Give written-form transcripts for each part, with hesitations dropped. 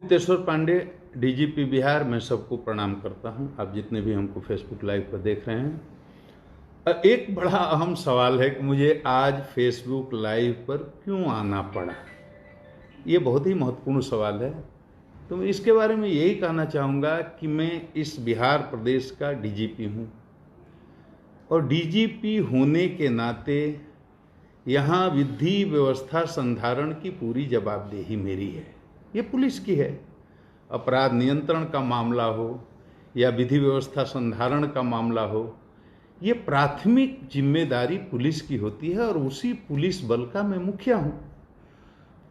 Teshwar Pandey, DGP Bihar. मैं सबको प्रणाम करता हूं, आप जितने भी हमको फेसबुक लाइव पर देख रहे हैं। एक बड़ा अहम सवाल है कि मुझे आज फेसबुक लाइव पर क्यों आना पड़ा। ये बहुत ही महत्वपूर्ण सवाल है। तो मैं इसके बारे में यही कहना चाहूँगा कि मैं इस बिहार प्रदेश का डीजीपी हूँ और डीजीपी होने के नाते यहाँ विधि व्यवस्था संधारण की पूरी जवाबदेही मेरी है। ये पुलिस की है। अपराध नियंत्रण का मामला हो या विधि व्यवस्था संधारण का मामला हो, ये प्राथमिक जिम्मेदारी पुलिस की होती है और उसी पुलिस बल का मैं मुखिया हूँ।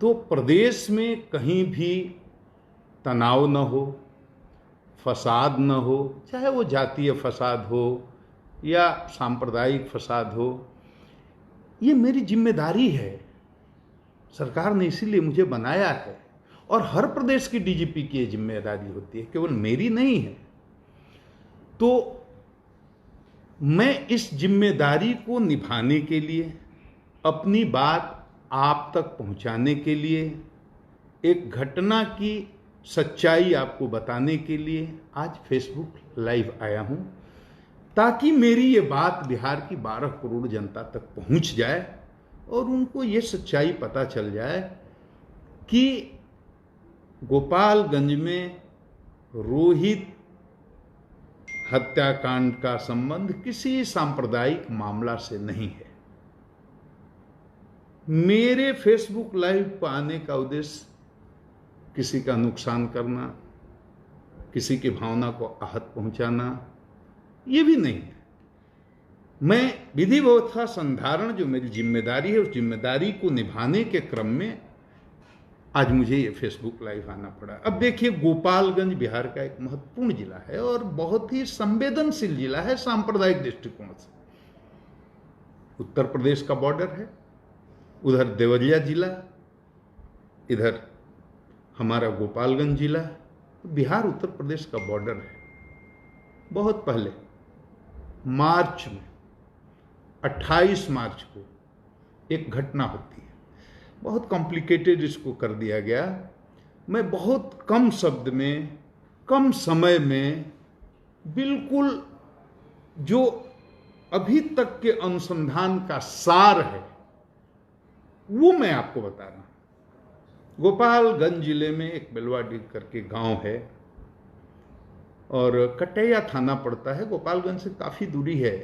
तो प्रदेश में कहीं भी तनाव न हो, फसाद न हो, चाहे वो जातीय फसाद हो या सांप्रदायिक फसाद हो, ये मेरी जिम्मेदारी है। सरकार ने इसीलिए मुझे बनाया है और हर प्रदेश की डीजीपी की ये जिम्मेदारी होती है, केवल मेरी नहीं है। तो मैं इस जिम्मेदारी को निभाने के लिए, अपनी बात आप तक पहुंचाने के लिए, एक घटना की सच्चाई आपको बताने के लिए आज फेसबुक लाइव आया हूं, ताकि मेरी ये बात बिहार की 12 करोड़ जनता तक पहुंच जाए और उनको ये सच्चाई पता चल जाए कि गोपालगंज में रोहित हत्याकांड का संबंध किसी सांप्रदायिक मामला से नहीं है। मेरे फेसबुक लाइव पर आने का उद्देश्य किसी का नुकसान करना, किसी की भावना को आहत पहुंचाना, ये भी नहीं है। मैं विधि व्यवस्था संधारण जो मेरी जिम्मेदारी है, उस जिम्मेदारी को निभाने के क्रम में आज मुझे ये फेसबुक लाइव आना पड़ा। अब देखिए, गोपालगंज बिहार का एक महत्वपूर्ण जिला है और बहुत ही संवेदनशील जिला है सांप्रदायिक दृष्टिकोण से। उत्तर प्रदेश का बॉर्डर है, उधर देवरिया जिला, इधर हमारा गोपालगंज जिला। बिहार उत्तर प्रदेश का बॉर्डर है। बहुत पहले मार्च में 28 मार्च को एक घटना होती है। बहुत कॉम्प्लिकेटेड इसको कर दिया गया। मैं बहुत कम शब्द में, कम समय में, बिल्कुल जो अभी तक के अनुसंधान का सार है वो मैं आपको बता रहा हूं। गोपालगंज जिले में एक बेलवाडीह करके गांव है और कटैया थाना पड़ता है। गोपालगंज से काफ़ी दूरी है,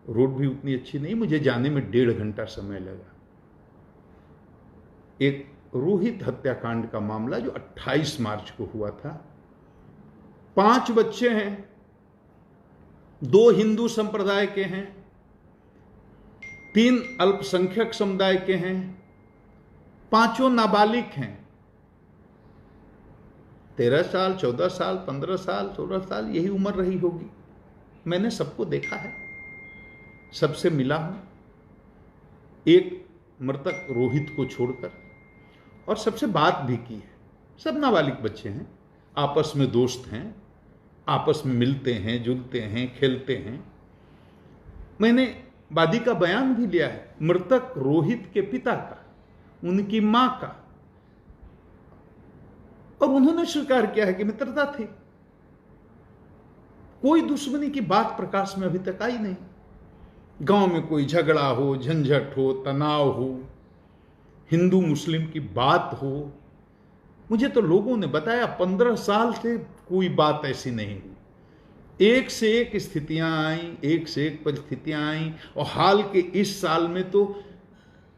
रोड भी उतनी अच्छी नहीं, मुझे जाने में 1.5 घंटा समय लगा। एक रोहित हत्याकांड का मामला जो 28 मार्च को हुआ था। 5 बच्चे हैं, 2 हिंदू संप्रदाय के हैं, 3 अल्पसंख्यक समुदाय के हैं, 5 नाबालिग हैं। 13 साल, 14 साल, 15 साल, 16 साल, यही उम्र रही होगी। मैंने सबको देखा है, सबसे मिला हूं, एक मृतक रोहित को छोड़कर, और सबसे बात भी की है। सब नाबालिग बच्चे हैं, आपस में दोस्त हैं, आपस में मिलते हैं, जुलते हैं, खेलते हैं। मैंने वादी का बयान भी लिया है, मृतक रोहित के पिता का, उनकी मां का, और उन्होंने स्वीकार किया है कि मित्रता थी। कोई दुश्मनी की बात प्रकाश में अभी तक आई नहीं। गांव में कोई झगड़ा हो, झंझट हो, तनाव हो, हिंदू मुस्लिम की बात हो, मुझे तो लोगों ने बताया 15 साल से कोई बात ऐसी नहीं हुई। एक से एक स्थितियां आई, एक से एक परिस्थितियां आई, और हाल के इस साल में तो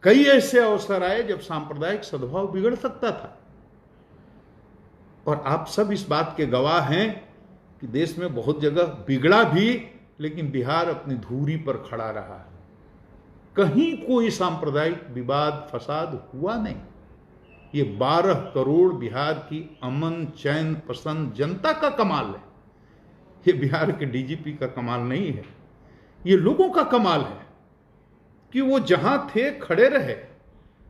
कई ऐसे अवसर आए जब सांप्रदायिक सद्भाव बिगड़ सकता था। और आप सब इस बात के गवाह हैं कि देश में बहुत जगह बिगड़ा भी, लेकिन बिहार अपनी धुरी पर खड़ा रहा। कहीं कोई सांप्रदायिक विवाद फसाद हुआ नहीं। ये 12 करोड़ बिहार की अमन चैन पसंद जनता का कमाल है। ये बिहार के डीजीपी का कमाल नहीं है, ये लोगों का कमाल है कि वो जहां थे खड़े रहे,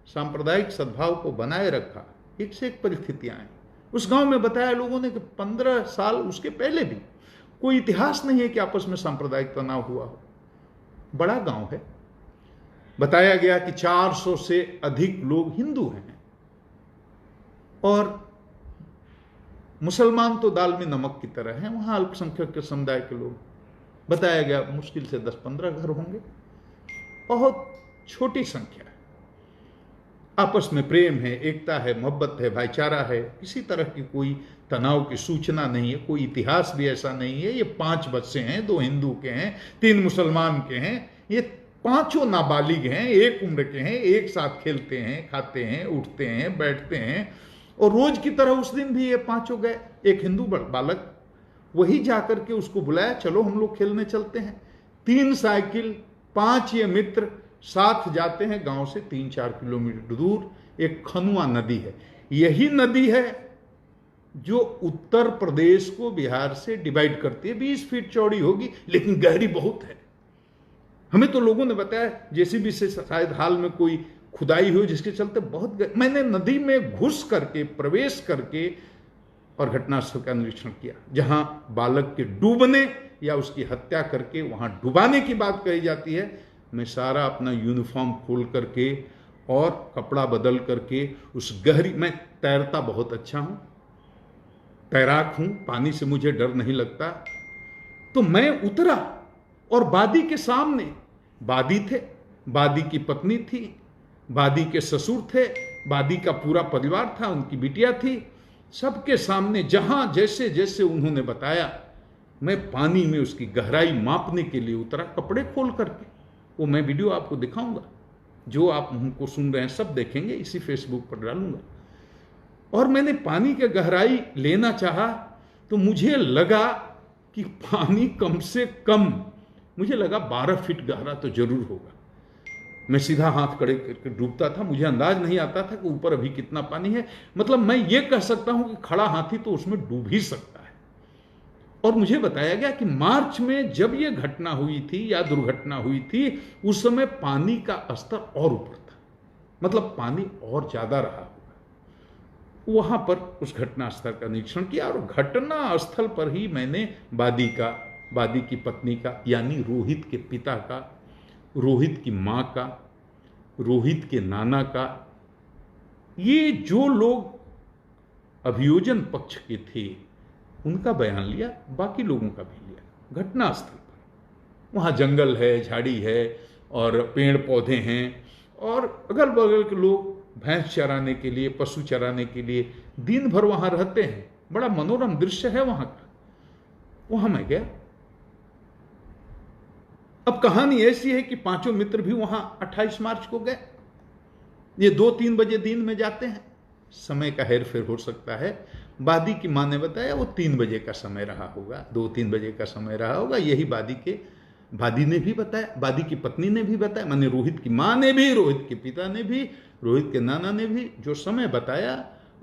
सांप्रदायिक सद्भाव को बनाए रखा। एक से एक परिस्थितियां आई। उस गांव में बताया लोगों ने कि 15 साल उसके पहले भी कोई इतिहास नहीं है कि आपस में सांप्रदायिक तनाव हुआ हो। बड़ा गांव है। बताया गया कि 400 से अधिक लोग हिंदू हैं और मुसलमान तो दाल में नमक की तरह हैं, वहां अल्पसंख्यक के समुदाय के लोग, बताया गया मुश्किल से 10-15 घर होंगे, बहुत छोटी संख्या है। आपस में प्रेम है, एकता है, मोहब्बत है, भाईचारा है, किसी तरह की कोई तनाव की सूचना नहीं है, कोई इतिहास भी ऐसा नहीं है। ये 5 बच्चे हैं, 2 हिंदू के हैं, 3 मुसलमान के हैं, ये 5 नाबालिग हैं, एक उम्र के हैं, एक साथ खेलते हैं, खाते हैं, उठते हैं, बैठते हैं। और रोज की तरह उस दिन भी ये 5 गए। एक हिंदू बालक, वही जाकर के उसको बुलाया, चलो हम लोग खेलने चलते हैं। 3 साइकिल, 5 ये मित्र साथ जाते हैं गांव से 3-4 किलोमीटर दूर। एक खनुआ नदी है, यही नदी है जो उत्तर प्रदेश को बिहार से डिवाइड करती है। 20 फीट चौड़ी होगी, लेकिन गहरी बहुत है। हमें तो लोगों ने बताया जेसीबी से शायद हाल में कोई खुदाई हुई जिसके चलते बहुत मैंने नदी में घुस करके, प्रवेश करके और घटनास्थल का निरीक्षण किया, जहां बालक के डूबने या उसकी हत्या करके वहां डुबाने की बात कही जाती है। मैं सारा अपना यूनिफॉर्म खोल करके और कपड़ा बदल करके उस गहरी, मैं तैरता बहुत अच्छा हूं, तैराक हूं, पानी से मुझे डर नहीं लगता। तो मैं उतरा और बादी के सामने बादी थे, बादी की पत्नी थी, बादी के ससुर थे, बादी का पूरा परिवार था, उनकी बिटिया थी। सबके सामने जहां जैसे जैसे उन्होंने बताया, मैं पानी में उसकी गहराई मापने के लिए उतरा, कपड़े खोल करके। वो मैं वीडियो आपको दिखाऊंगा, जो आप हमको सुन रहे हैं सब देखेंगे, इसी फेसबुक पर डालूंगा। और मैंने पानी की गहराई लेना चाहा तो मुझे लगा कि पानी कम से कम, मुझे लगा 12 फीट गहरा तो जरूर होगा। मैं सीधा हाथ खड़े करके डूबता था, मुझे अंदाज नहीं आता था कि ऊपर अभी कितना पानी है। मतलब मैं ये कह सकता हूं कि खड़ा हाथी तो उसमें डूब ही सकता है। और मुझे बताया गया कि मार्च में जब ये घटना हुई थी या दुर्घटना हुई थी, उस समय पानी का स्तर और ऊपर था, मतलब पानी और ज्यादा रहा होगा। वहां पर उस घटना स्थल का निरीक्षण किया और घटना स्थल पर ही मैंने बादी की पत्नी का, यानी रोहित के पिता का, रोहित की मां का, रोहित के नाना का, ये जो लोग अभियोजन पक्ष के थे उनका बयान लिया, बाकी लोगों का भी लिया। घटनास्थल पर वहां जंगल है, झाड़ी है और पेड़ पौधे हैं, और अगल बगल के लोग भैंस चराने के लिए, पशु चराने के लिए दिन भर वहां रहते हैं। बड़ा मनोरम दृश्य है वहां का। वहां मैं गया। अब कहानी ऐसी है कि 5 मित्र भी वहां 28 मार्च को गए। ये 2-3 बजे दिन में जाते हैं, समय का हेर फेर हो सकता है। बादी की मां ने बताया वो 3 बजे का समय रहा होगा, 2-3 बजे का समय रहा होगा। यही बादी ने भी बताया, बादी की पत्नी ने भी बताया, माने रोहित की मां ने भी, रोहित के पिता ने भी, रोहित के नाना ने भी जो समय बताया,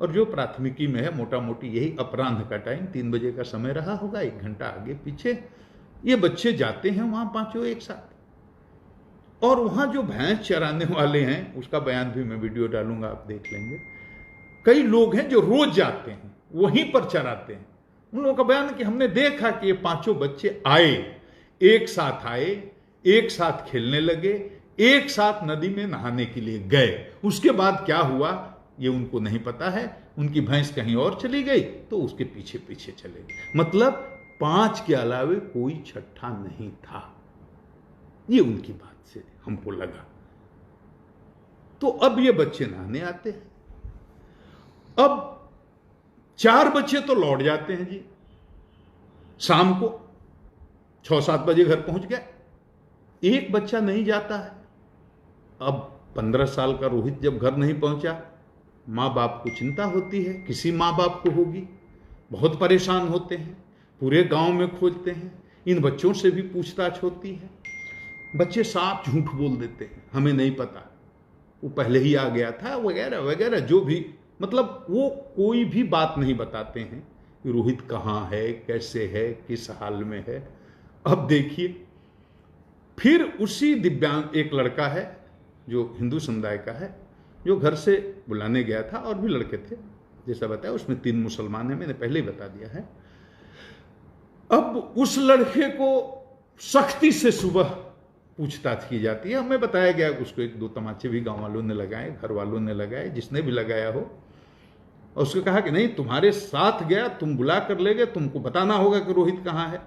और जो प्राथमिकी में है मोटा मोटी यही अपराह्न का टाइम 3 बजे का समय रहा होगा, 1 घंटा आगे पीछे। ये बच्चे जाते हैं वहां 5 एक साथ। और वहां जो भैंस चराने वाले हैं उसका बयान भी मैं वीडियो डालूंगा, आप देख लेंगे। कई लोग हैं जो रोज जाते हैं, वहीं पर चराते हैं। उन लोगों का बयान है कि हमने देखा कि ये 5 बच्चे आए, एक साथ खेलने लगे, एक साथ नदी में नहाने के लिए गए। उसके बाद क्या हुआ ये उनको नहीं पता है। उनकी भैंस कहीं और चली गई तो उसके पीछे पीछे चले गए। मतलब 5 के अलावे कोई छठा नहीं था, ये उनकी बात से हमको लगा। तो अब ये बच्चे नहाने आते हैं। अब 4 बच्चे तो लौट जाते हैं जी, शाम को 6-7 बजे घर पहुंच गए। एक बच्चा नहीं जाता है। अब 15 साल का रोहित जब घर नहीं पहुंचा, मां बाप को चिंता होती है, किसी मां बाप को होगी, बहुत परेशान होते हैं, पूरे गांव में खोजते हैं, इन बच्चों से भी पूछताछ होती है। बच्चे साफ झूठ बोल देते हैं, हमें नहीं पता, वो पहले ही आ गया था, वगैरह वगैरह, जो भी, मतलब वो कोई भी बात नहीं बताते हैं कि रोहित कहाँ है, कैसे है, किस हाल में है। अब देखिए, फिर उसी दिव्यांग एक लड़का है जो हिंदू समुदाय का है, जो घर से बुलाने गया था, और भी लड़के थे जैसा बताया, उसमें 3 मुसलमान हैं, मैंने पहले ही बता दिया है। अब उस लड़के को सख्ती से सुबह पूछताछ की जाती है। हमें बताया गया कि उसको 1-2 तमाचे भी गांव वालों ने लगाए, घर वालों ने लगाए, जिसने भी लगाया हो। और उसको कहा कि नहीं, तुम्हारे साथ गया, तुम बुला कर ले गए, तुमको बताना होगा कि रोहित कहां है।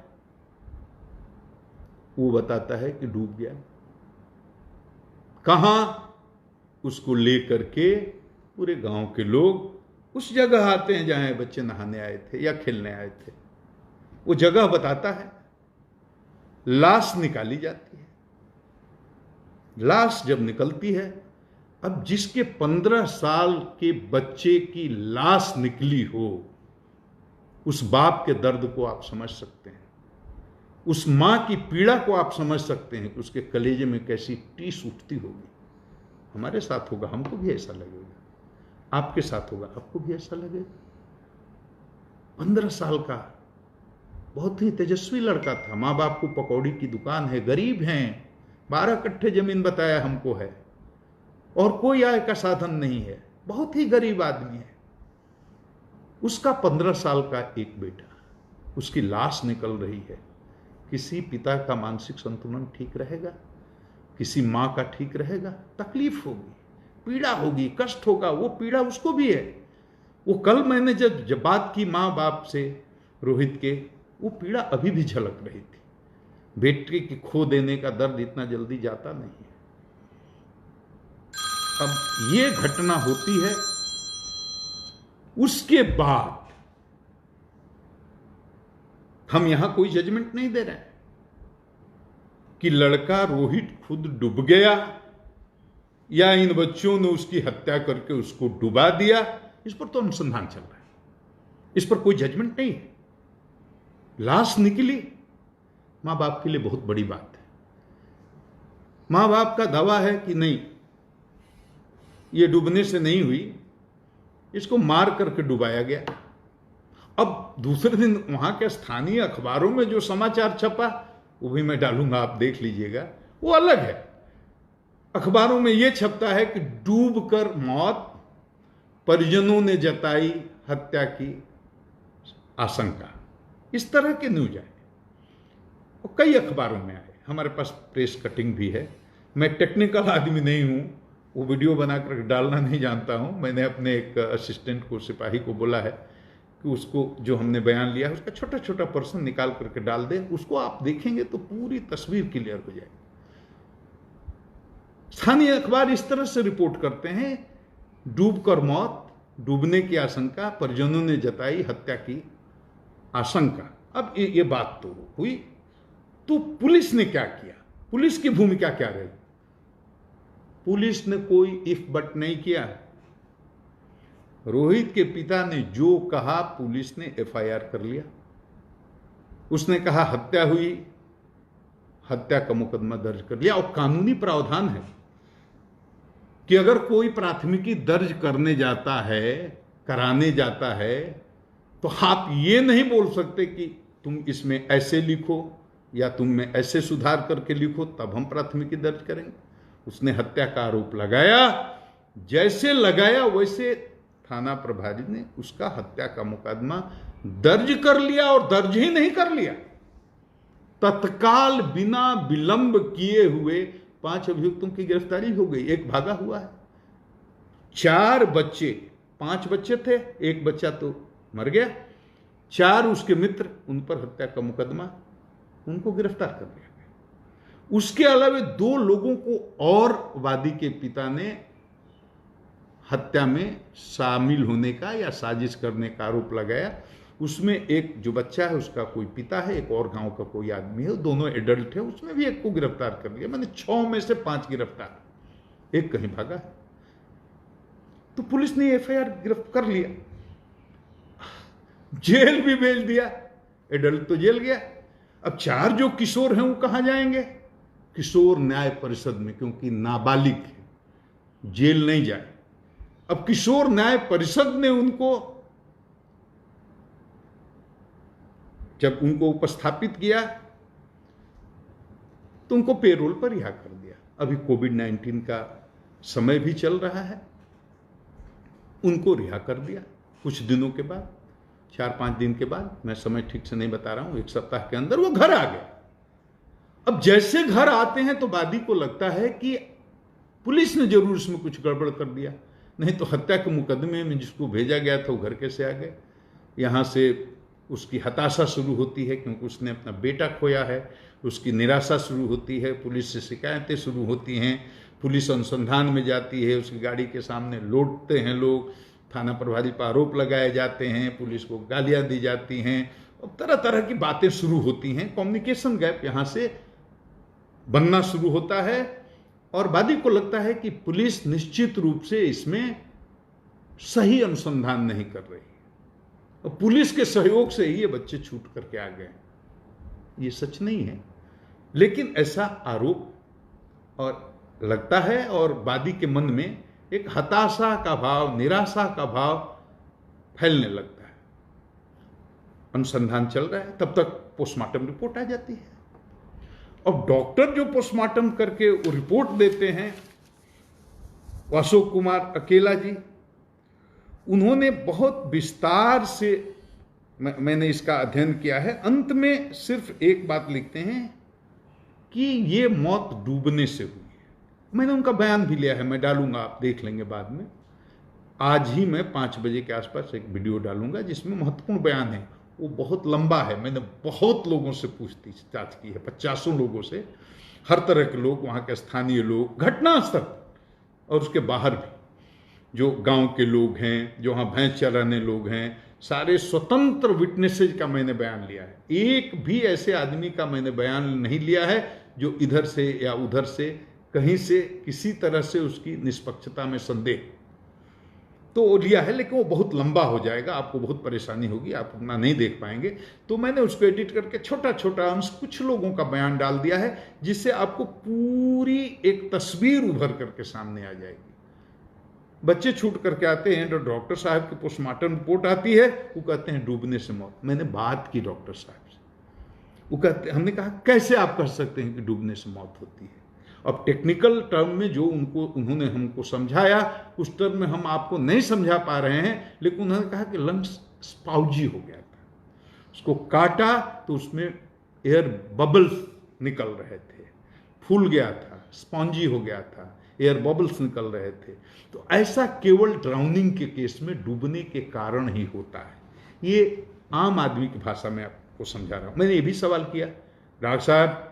वो बताता है कि डूब गया। कहां? उसको लेकर के पूरे गांव के लोग उस जगह आते हैं जहां बच्चे नहाने आए थे या खेलने आए थे। वो जगह बताता है, लाश निकाली जाती है। लाश जब निकलती है, अब जिसके 15 साल के बच्चे की लाश निकली हो, उस बाप के दर्द को आप समझ सकते हैं, उस मां की पीड़ा को आप समझ सकते हैं कि उसके कलेजे में कैसी टीस उठती होगी। हमारे साथ होगा, हमको भी ऐसा लगेगा, आपके साथ होगा, आपको भी ऐसा लगेगा। 15 साल का बहुत ही तेजस्वी लड़का था, मां बाप को पकौड़ी की दुकान है, गरीब हैं, 12 कट्ठे जमीन बताया हमको है, और कोई आय का साधन नहीं है, बहुत ही गरीब आदमी है। उसका 15 साल का एक बेटा, उसकी लाश निकल रही है। किसी पिता का मानसिक संतुलन ठीक रहेगा? किसी मां का ठीक रहेगा? तकलीफ होगी, पीड़ा होगी, कष्ट होगा। वो पीड़ा उसको भी है। वो कल मैंने जब बात की मां बाप से रोहित के, वो पीड़ा अभी भी झलक रही थी। बेटे की खो देने का दर्द इतना जल्दी जाता नहीं है। अब ये घटना होती है, उसके बाद हम यहां कोई जजमेंट नहीं दे रहे हैं कि लड़का रोहित खुद डूब गया या इन बच्चों ने उसकी हत्या करके उसको डुबा दिया। इस पर तो अनुसंधान चल रहा है, इस पर कोई जजमेंट नहीं है। लाश निकली, मां बाप के लिए बहुत बड़ी बात है। मां बाप का दावा है कि नहीं, ये डूबने से नहीं हुई, इसको मार करके डुबाया गया। अब दूसरे दिन वहां के स्थानीय अखबारों में जो समाचार छपा, वो भी मैं डालूंगा, आप देख लीजिएगा, वो अलग है। अखबारों में यह छपता है कि डूबकर मौत, परिजनों ने जताई हत्या की आशंका। इस तरह के न्यूज आए और कई अखबारों में आए। हमारे पास प्रेस कटिंग भी है। मैं टेक्निकल आदमी नहीं हूं, वो वीडियो बनाकर डालना नहीं जानता हूं। मैंने अपने एक असिस्टेंट को, सिपाही को बोला है कि उसको जो हमने बयान लिया है उसका छोटा छोटा पर्सन निकाल करके डाल दे। उसको आप देखेंगे तो पूरी तस्वीर क्लियर हो जाएगी। स्थानीय अखबार इस तरह से रिपोर्ट करते हैं, डूबकर मौत, डूबने की आशंका, परिजनों ने जताई हत्या की आशंका। अब ये बात तो हुई, तो पुलिस ने क्या किया? पुलिस की भूमिका क्या रही? पुलिस ने कोई इफ बट नहीं किया। रोहित के पिता ने जो कहा, पुलिस ने एफआईआर कर लिया। उसने कहा हत्या हुई, हत्या का मुकदमा दर्ज कर लिया। और कानूनी प्रावधान है कि अगर कोई प्राथमिकी दर्ज करने जाता है, कराने जाता है, तो आप ये नहीं बोल सकते कि तुम इसमें ऐसे लिखो या तुम में ऐसे सुधार करके लिखो तब हम प्राथमिकी दर्ज करेंगे। उसने हत्या का आरोप लगाया, जैसे लगाया वैसे थाना प्रभारी ने उसका हत्या का मुकदमा दर्ज कर लिया। और दर्ज ही नहीं कर लिया, तत्काल बिना विलंब किए हुए 5 अभियुक्तों की गिरफ्तारी हो गई। एक भागा हुआ है। 4 बच्चे, 5 बच्चे थे, एक बच्चा तो मर गया, 4 उसके मित्र, उन पर हत्या का मुकदमा, उनको गिरफ्तार कर लिया गया। उसके अलावा 2 लोगों को और वादी के पिता ने हत्या में शामिल होने का या साजिश करने का आरोप लगाया। उसमें एक जो बच्चा है उसका कोई पिता है, एक और गांव का कोई आदमी है, दोनों एडल्ट है। उसमें भी एक को गिरफ्तार कर लिया। मैंने 6 में से 5 गिरफ्तार, एक कहीं भागा है। तो पुलिस ने एफआईआर गिरफ्तार कर लिया, जेल भी भेज दिया। एडल्ट तो जेल गया। अब 4 जो किशोर हैं वो कहां जाएंगे? किशोर न्याय परिषद में, क्योंकि नाबालिग है, जेल नहीं जाए। अब किशोर न्याय परिषद ने उनको जब उनको उपस्थापित किया तो उनको पेरोल पर रिहा कर दिया। अभी कोविड-19 का समय भी चल रहा है, उनको रिहा कर दिया कुछ दिनों के बाद, 4-5 दिन के बाद, मैं समय ठीक से नहीं बता रहा हूं, 1 सप्ताह के अंदर वो घर आ गए। अब जैसे घर आते हैं तो वादी को लगता है कि पुलिस ने जरूर इसमें कुछ गड़बड़ कर दिया, नहीं तो हत्या के मुकदमे में जिसको भेजा गया था वो घर कैसे आ गए। यहाँ से उसकी हताशा शुरू होती है क्योंकि उसने अपना बेटा खोया है, उसकी निराशा शुरू होती है, पुलिस से शिकायतें शुरू होती हैं, पुलिस अनुसंधान में जाती है, उसकी गाड़ी के सामने लौटते हैं लोग, थाना प्रभारी पर आरोप लगाए जाते हैं, पुलिस को गालियाँ दी जाती हैं और तरह तरह की बातें शुरू होती हैं। कम्युनिकेशन गैप यहाँ से बनना शुरू होता है और वादी को लगता है कि पुलिस निश्चित रूप से इसमें सही अनुसंधान नहीं कर रही और पुलिस के सहयोग से ही ये बच्चे छूट करके आ गए। ये सच नहीं है, लेकिन ऐसा आरोप और लगता है और वादी के मन में एक हताशा का भाव, निराशा का भाव फैलने लगता है। अनुसंधान चल रहा है, तब तक पोस्टमार्टम रिपोर्ट आ जाती है और डॉक्टर जो पोस्टमार्टम करके वो रिपोर्ट देते हैं, अशोक कुमार अकेला जी, उन्होंने बहुत विस्तार से मैंने इसका अध्ययन किया है। अंत में सिर्फ एक बात लिखते हैं कि ये मौत डूबने से हुई है। मैंने उनका बयान भी लिया है, मैं डालूंगा, आप देख लेंगे बाद में। आज ही मैं 5 बजे के आसपास एक वीडियो डालूंगा जिसमें महत्वपूर्ण बयान है। वो बहुत लंबा है, मैंने बहुत लोगों से पूछताछ की है, 50 लोगों से, हर तरह के लोग, वहाँ के स्थानीय लोग, घटनास्थल और उसके बाहर भी जो गांव के लोग हैं, जो वहाँ भैंस चराने लोग हैं, सारे स्वतंत्र विटनेसेज का मैंने बयान लिया है। एक भी ऐसे आदमी का मैंने बयान नहीं लिया है जो इधर से या उधर से कहीं से किसी तरह से उसकी निष्पक्षता में संदेह तो लिया है, लेकिन वो बहुत लंबा हो जाएगा, आपको बहुत परेशानी होगी, आप उतना नहीं देख पाएंगे। तो मैंने उसको एडिट करके छोटा छोटा अंश कुछ लोगों का बयान डाल दिया है जिससे आपको पूरी एक तस्वीर उभर करके सामने आ जाएगी। बच्चे छूट करके आते हैं तो डॉक्टर साहब की पोस्टमार्टम रिपोर्ट आती है, वो कहते हैं डूबने से मौत। मैंने बात की डॉक्टर साहब से, वो कहते, हमने कहा कैसे आप कह सकते हैं कि डूबने से मौत होती है। अब टेक्निकल टर्म में जो उन्होंने हमको समझाया उस टर्म में हम आपको नहीं समझा पा रहे हैं, लेकिन उन्होंने कहा कि लंग्स स्पाउजी हो गया था, उसको काटा तो उसमें एयर बबल्स निकल रहे थे, फूल गया था, स्पॉन्जी हो गया था, एयर बबल्स निकल रहे थे। तो ऐसा केवल ड्राउनिंग के केस में डूबने के कारण ही होता है। ये आम आदमी की भाषा में आपको समझा रहा हूं। मैंने ये भी सवाल किया, डॉक्टर साहब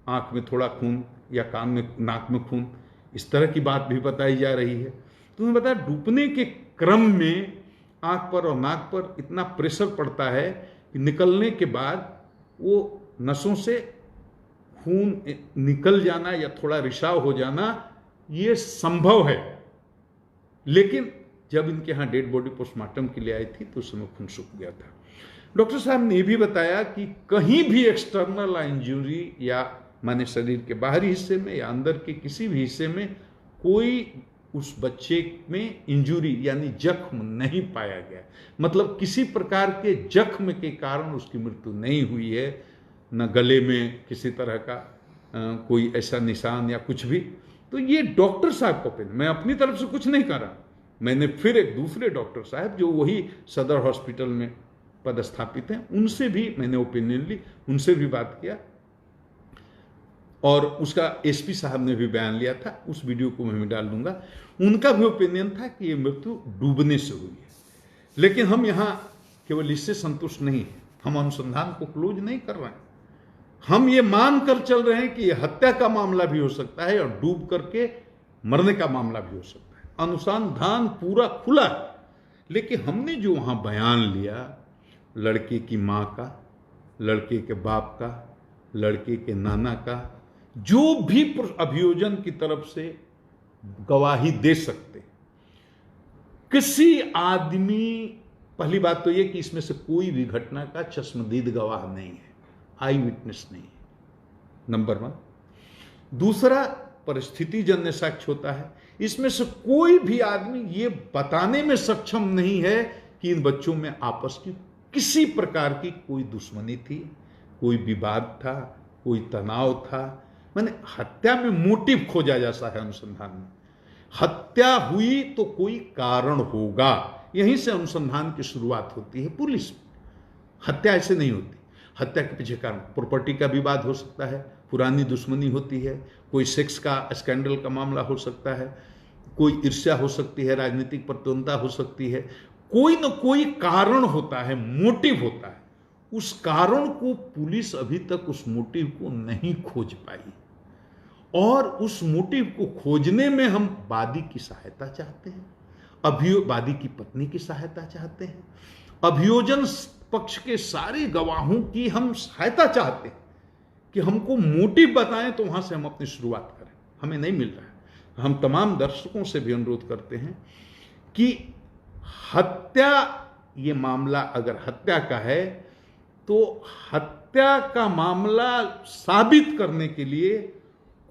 आंख में थोड़ा खून या कान में, नाक में खून, इस तरह की बात भी बताई जा रही है। तो उन्होंने बताया डूबने के क्रम में आंख पर और नाक पर इतना प्रेशर पड़ता है कि निकलने के बाद वो नसों से खून निकल जाना या थोड़ा रिसाव हो जाना ये संभव है, लेकिन जब इनके यहाँ डेड बॉडी पोस्टमार्टम के लिए आई थी तो उस समय खून सूख गया था। डॉक्टर साहब ने यह भी बताया कि कहीं भी एक्सटर्नल इंजरी या माने शरीर के बाहरी हिस्से में या अंदर के किसी भी हिस्से में कोई उस बच्चे में इंजरी यानी जख्म नहीं पाया गया। मतलब किसी प्रकार के जख्म के कारण उसकी मृत्यु नहीं हुई है, न गले में किसी तरह का कोई ऐसा निशान या कुछ भी। तो ये डॉक्टर साहब का ओपिनियन, मैं अपनी तरफ से कुछ नहीं कर रहा। मैंने फिर एक दूसरे डॉक्टर साहब जो वही सदर हॉस्पिटल में पदस्थापित हैं उनसे भी मैंने ओपिनियन ली, उनसे भी बात किया और उसका एसपी साहब ने भी बयान लिया था, उस वीडियो को मैं डाल दूंगा। उनका भी ओपिनियन था कि ये मृत्यु डूबने से हुई है। लेकिन हम यहाँ केवल इससे संतुष्ट नहीं है, हम अनुसंधान को क्लोज नहीं कर रहे हैं। हम ये मान कर चल रहे हैं कि यह हत्या का मामला भी हो सकता है और डूब करके मरने का मामला भी हो सकता है। अनुसंधान पूरा खुला है, लेकिन हमने जो वहां बयान लिया लड़के की मां का, लड़के के बाप का, लड़के के नाना का, जो भी अभियोजन की तरफ से गवाही दे सकते, किसी आदमी, पहली बात तो यह कि इसमें से कोई भी घटना का चश्मदीद गवाह नहीं है, आई विटनेस नहीं है, नंबर 1। दूसरा, परिस्थिति जन्य साक्ष्य होता है। इसमें से कोई भी आदमी ये बताने में सक्षम नहीं है कि इन बच्चों में आपस की किसी प्रकार की कोई दुश्मनी थी, कोई विवाद था, कोई तनाव था। माने हत्या में मोटिव खोजा जाता है अनुसंधान में। हत्या हुई तो कोई कारण होगा, यहीं से अनुसंधान की शुरुआत होती है पुलिस में। हत्या ऐसे नहीं होती। हत्या के पीछे कारण प्रॉपर्टी का विवाद हो सकता है, पुरानी दुश्मनी होती है, कोई सेक्स का स्कैंडल का मामला हो सकता है, कोई ईर्ष्या हो सकती है, राजनीतिक प्रतिद्वंद्विता हो सकती है, कोई न कोई कारण होता है, मोटिव होता है। उस कारण को पुलिस अभी तक उस मोटिव को नहीं खोज पाई, और उस मोटिव को खोजने में हम वादी की सहायता चाहते हैं, वादी की पत्नी की सहायता चाहते हैं, अभियोजन पक्ष के सारे गवाहों की हम सहायता चाहते हैं कि हमको मोटिव बताएं, तो वहां से हम अपनी शुरुआत करें। हमें नहीं मिल रहा है। हम तमाम दर्शकों से भी अनुरोध करते हैं कि हत्या, ये मामला अगर हत्या का है तो हत्या का मामला साबित करने के लिए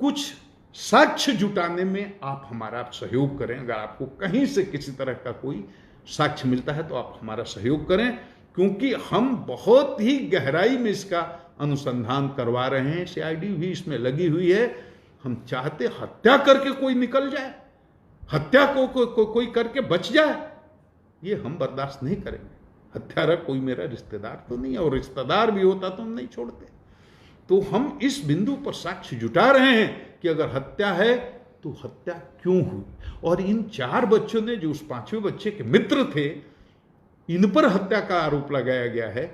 कुछ साक्ष्य जुटाने में आप हमारा सहयोग करें। अगर आपको कहीं से किसी तरह का कोई साक्ष्य मिलता है तो आप हमारा सहयोग करें, क्योंकि हम बहुत ही गहराई में इसका अनुसंधान करवा रहे हैं। सीआईडी भी इसमें लगी हुई है। हम चाहते हत्या करके कोई निकल जाए, हत्या को कोई करके बच जाए, ये हम बर्दाश्त नहीं करेंगे। हत्यारा कोई मेरा रिश्तेदार तो नहीं है, और रिश्तेदार भी होता तो हम नहीं छोड़ते। तो हम इस बिंदु पर साक्ष्य जुटा रहे हैं कि अगर हत्या है तो हत्या क्यों हुई, और इन 4 बच्चों ने, जो उस 5वें बच्चे के मित्र थे, इन पर हत्या का आरोप लगाया गया है।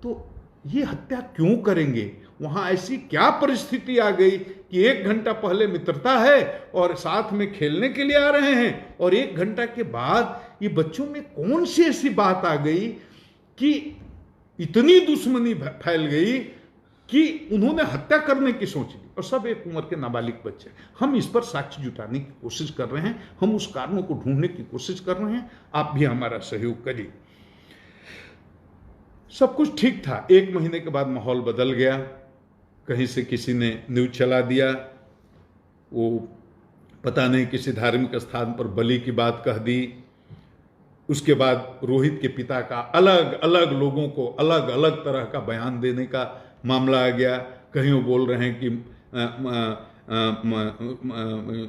तो ये हत्या क्यों करेंगे? वहां ऐसी क्या परिस्थिति आ गई कि 1 घंटा पहले मित्रता है और साथ में खेलने के लिए आ रहे हैं, और 1 घंटा के बाद ये बच्चों में कौन सी ऐसी बात आ गई कि इतनी दुश्मनी फैल गई कि उन्होंने हत्या करने की सोच ली, और सब एक उम्र के नाबालिग बच्चे। हम इस पर साक्ष्य जुटाने की कोशिश कर रहे हैं, हम उस कारणों को ढूंढने की कोशिश कर रहे हैं। आप भी हमारा सहयोग करिए। सब कुछ ठीक था। 1 महीने के बाद माहौल बदल गया। कहीं से किसी ने न्यूज चला दिया, वो पता नहीं किसी धार्मिक स्थान पर बलि की बात कह दी। उसके बाद रोहित के पिता का अलग अलग लोगों को अलग अलग तरह का बयान देने का मामला आ गया। कहीं वो बोल रहे हैं कि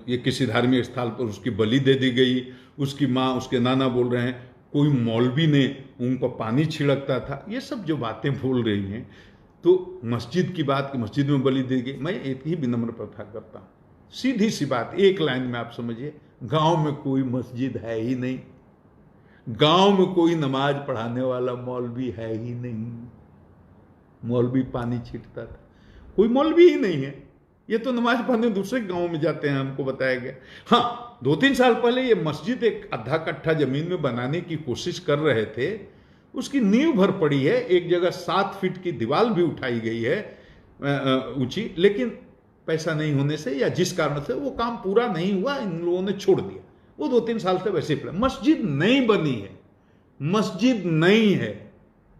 ये किसी धार्मिक स्थल पर उसकी बलि दे दी गई। उसकी माँ, उसके नाना बोल रहे हैं कोई मौलवी ने उनको पानी छिड़कता था। ये सब जो बातें बोल रही हैं, तो मस्जिद की बात कि मस्जिद में बलि दी गई। मैं एक ही विनम्र प्रार्थना करता हूँ, सीधी सी बात, एक लाइन में आप समझिए, गांव में कोई मस्जिद है ही नहीं, गांव में कोई नमाज पढ़ाने वाला मौलवी है ही नहीं। मौलवी पानी छींटता था, कोई मौलवी ही नहीं है। ये तो नमाज पढ़ने दूसरे गांव में जाते हैं, हमको बताया गया। हाँ, 2-3 साल पहले ये मस्जिद एक आधा कट्ठा जमीन में बनाने की कोशिश कर रहे थे। उसकी नींव भर पड़ी है, एक जगह 7 फीट की दीवार भी उठाई गई है ऊंची, लेकिन पैसा नहीं होने से या जिस कारण से वो काम पूरा नहीं हुआ, इन लोगों ने छोड़ दिया। वो 2-3 साल से वैसे ही मस्जिद नहीं बनी है, मस्जिद नहीं है।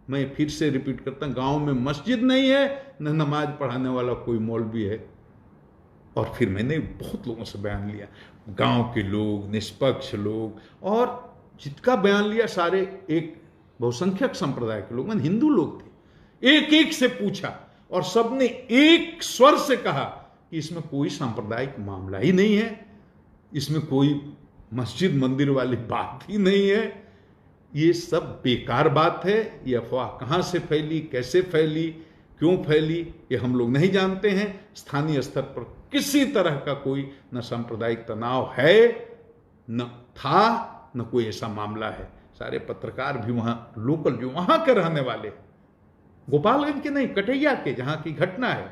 मैं फिर से रिपीट करता हूं, गांव में मस्जिद नहीं है, न नमाज पढ़ाने वाला कोई मौलवी है। और फिर मैंने बहुत लोगों से बयान लिया, गांव के लोग, निष्पक्ष लोग, और जिसका बयान लिया सारे एक बहुसंख्यक संप्रदाय के लोग, मैंने हिंदू लोग थे। एक एक से पूछा और सबने एक स्वर से कहा कि इसमें कोई सांप्रदायिक मामला ही नहीं है, इसमें कोई मस्जिद मंदिर वाली बात ही नहीं है, ये सब बेकार बात है। ये अफवाह कहां से फैली, कैसे फैली, क्यों फैली, ये हम लोग नहीं जानते हैं। स्थानीय स्तर पर किसी तरह का कोई न सांप्रदायिक तनाव है, न था, न कोई ऐसा मामला है। सारे पत्रकार भी वहां लोकल, जो वहां के रहने वाले, गोपालगंज के नहीं, कटैया के, जहां की घटना है,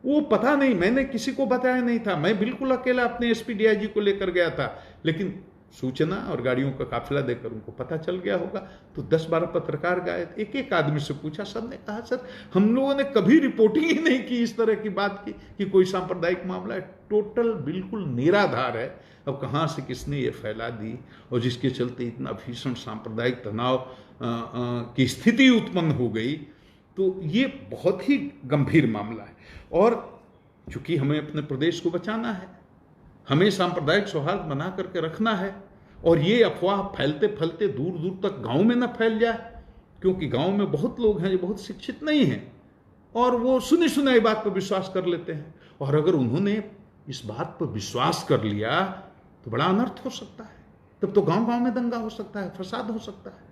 वो पता नहीं, मैंने किसी को बताया नहीं था। मैं बिल्कुल अकेला अपने एसपी डीआईजी को लेकर गया था, लेकिन सूचना और गाड़ियों का काफिला देकर उनको पता चल गया होगा। तो 10-12 पत्रकार गए, एक एक आदमी से पूछा, सबने कहा सर हम लोगों ने कभी रिपोर्टिंग ही नहीं की इस तरह की बात की कि कोई सांप्रदायिक मामला है। टोटल बिल्कुल निराधार है। अब कहाँ से किसने ये फैला दी, और जिसके चलते इतना भीषण सांप्रदायिक तनाव की स्थिति उत्पन्न हो गई, तो ये बहुत ही गंभीर मामला है। और चूंकि हमें अपने प्रदेश को बचाना है, हमें सांप्रदायिक सौहार्द बना करके रखना है, और ये अफवाह फैलते फैलते दूर दूर तक गांव में ना फैल जाए, क्योंकि गांव में बहुत लोग हैं जो बहुत शिक्षित नहीं हैं, और वो सुनी सुनाई बात पर विश्वास कर लेते हैं। और अगर उन्होंने इस बात पर विश्वास कर लिया तो बड़ा अनर्थ हो सकता है। तब तो गांव गांव में दंगा हो सकता है, फसाद हो सकता है।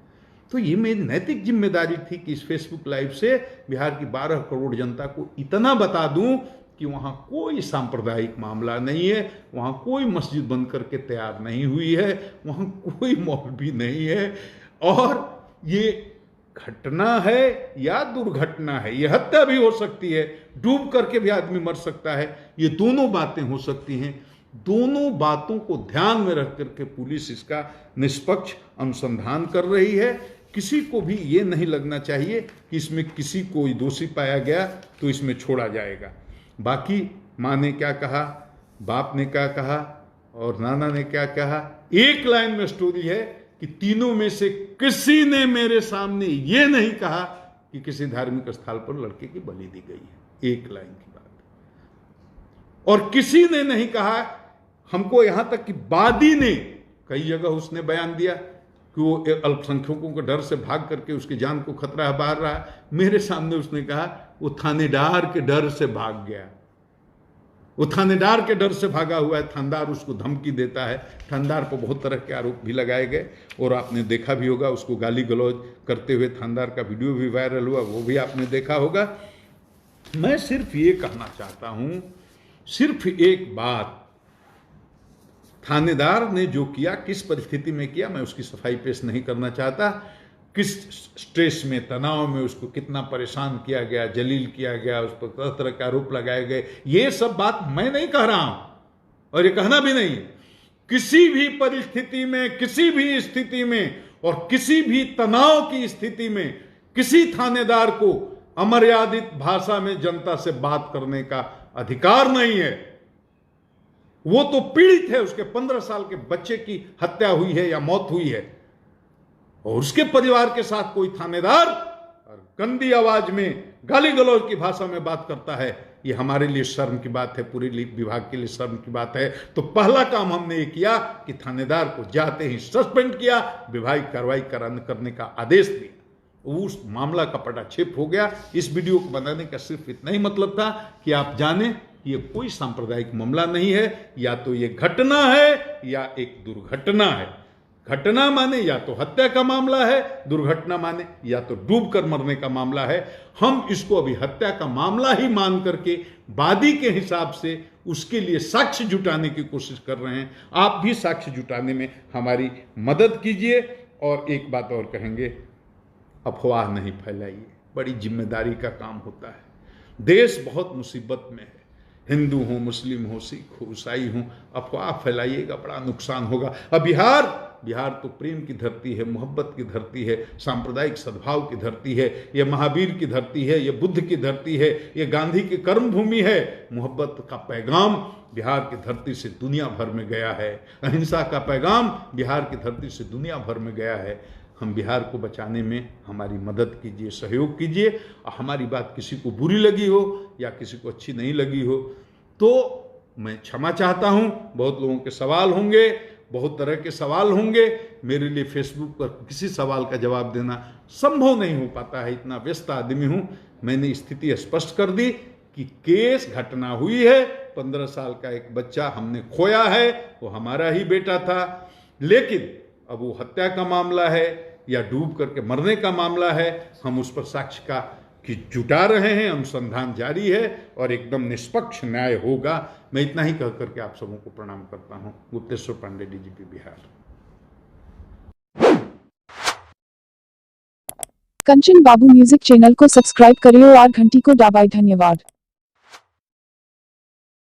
तो ये मेरी नैतिक जिम्मेदारी थी कि इस फेसबुक लाइव से बिहार की 12 करोड़ जनता को इतना बता दूं कि वहाँ कोई सांप्रदायिक मामला नहीं है, वहाँ कोई मस्जिद बंद करके तैयार नहीं हुई है, वहाँ कोई मौलवी नहीं है, और ये घटना है या दुर्घटना है, ये हत्या भी हो सकती है, डूब करके भी आदमी मर सकता है, ये दोनों बातें हो सकती हैं। दोनों बातों को ध्यान में रख करके पुलिस इसका निष्पक्ष अनुसंधान कर रही है। किसी को भी ये नहीं लगना चाहिए कि इसमें किसी को दोषी पाया गया तो इसमें छोड़ा जाएगा। बाकी माँ ने क्या कहा, बाप ने क्या कहा और नाना ने क्या कहा, एक लाइन में स्टोरी है कि तीनों में से किसी ने मेरे सामने ये नहीं कहा कि किसी धार्मिक स्थल पर लड़के की बलि दी गई है। एक लाइन की बात। और किसी ने नहीं कहा, हमको यहां तक कि वादी ने कई जगह उसने बयान दिया कि वो अल्पसंख्यकों के डर से भाग करके उसकी जान को खतरा बाहर रहा। मेरे सामने उसने कहा वो थानेदार के डर से भाग गया, वो थानेदार के डर से भागा हुआ है, थानेदार उसको धमकी देता है। थानेदार पर बहुत तरह के आरोप भी लगाए गए और आपने देखा भी होगा, उसको गाली गलौज करते हुए थानेदार का वीडियो भी वायरल हुआ, वो भी आपने देखा होगा। मैं सिर्फ ये कहना चाहता हूं, सिर्फ एक बात, थानेदार ने जो किया, किस परिस्थिति में किया, मैं उसकी सफाई पेश नहीं करना चाहता। किस स्ट्रेस में, तनाव में उसको कितना परेशान किया गया, जलील किया गया, उस पर तरह तरह के आरोप लगाए गए, ये सब बात मैं नहीं कह रहा हूं और ये कहना भी नहीं है। किसी भी परिस्थिति में, किसी भी स्थिति में और किसी भी तनाव की स्थिति में किसी थानेदार को अमर्यादित भाषा में जनता से बात करने का अधिकार नहीं है। वो तो पीड़ित है, उसके 15 साल के बच्चे की हत्या हुई है या मौत हुई है, और उसके परिवार के साथ कोई थानेदार और गंदी आवाज में गाली गलौज की भाषा में बात करता है, ये हमारे लिए शर्म की बात है, पूरे विभाग के लिए शर्म की बात है। तो पहला काम हमने ये किया कि थानेदार को जाते ही सस्पेंड किया, विभागीय कार्रवाई करने का आदेश दिया। उस मामला का पटाक्षेप हो गया। इस वीडियो को बनाने का सिर्फ इतना ही मतलब था कि आप जाने कि ये कोई सांप्रदायिक मामला नहीं है, या तो ये घटना है या एक दुर्घटना है। घटना माने या तो हत्या का मामला है, दुर्घटना माने या तो डूब कर मरने का मामला है। हम इसको अभी हत्या का मामला ही मान करके वादी के हिसाब से उसके लिए साक्ष्य जुटाने की कोशिश कर रहे हैं। आप भी साक्ष्य जुटाने में हमारी मदद कीजिए। और एक बात और कहेंगे, अफवाह नहीं फैलाइए, बड़ी जिम्मेदारी का काम होता है। देश बहुत मुसीबत में है, हिंदू हो, मुस्लिम हो, सिख हो, ईसाई हो, अफवाह फैलाइएगा बड़ा नुकसान होगा। अब बिहार तो प्रेम की धरती है, मोहब्बत की धरती है, सांप्रदायिक सद्भाव की धरती है, ये महावीर की धरती है, ये बुद्ध की धरती है, ये गांधी की कर्म भूमि है। मोहब्बत का पैगाम बिहार की धरती से दुनिया भर में गया है, अहिंसा का पैगाम बिहार की धरती से दुनिया भर में गया है। हम बिहार को बचाने में हमारी मदद कीजिए, सहयोग कीजिए। और हमारी बात किसी को बुरी लगी हो या किसी को अच्छी नहीं लगी हो तो मैं क्षमा चाहता हूं। बहुत लोगों के सवाल होंगे, बहुत तरह के सवाल होंगे। मेरे लिए फेसबुक पर किसी सवाल का जवाब देना संभव नहीं हो पाता है, इतना व्यस्त आदमी हूं। मैंने स्थिति स्पष्ट कर दी कि केस घटना हुई है, 15 साल का एक बच्चा हमने खोया है, वो हमारा ही बेटा था। लेकिन अब वो हत्या का मामला है या डूब करके मरने का मामला है, हम उस पर साक्ष्य का कि जुटा रहे हैं, अनुसंधान जारी है और एकदम निष्पक्ष न्याय होगा। मैं इतना ही कह करके आप सबों को प्रणाम करता हूं। गुप्तेश्वर पांडे, डीजीपी बिहार। कंचन बाबू म्यूजिक चैनल को सब्सक्राइब करें और घंटी को दबाएं। धन्यवाद।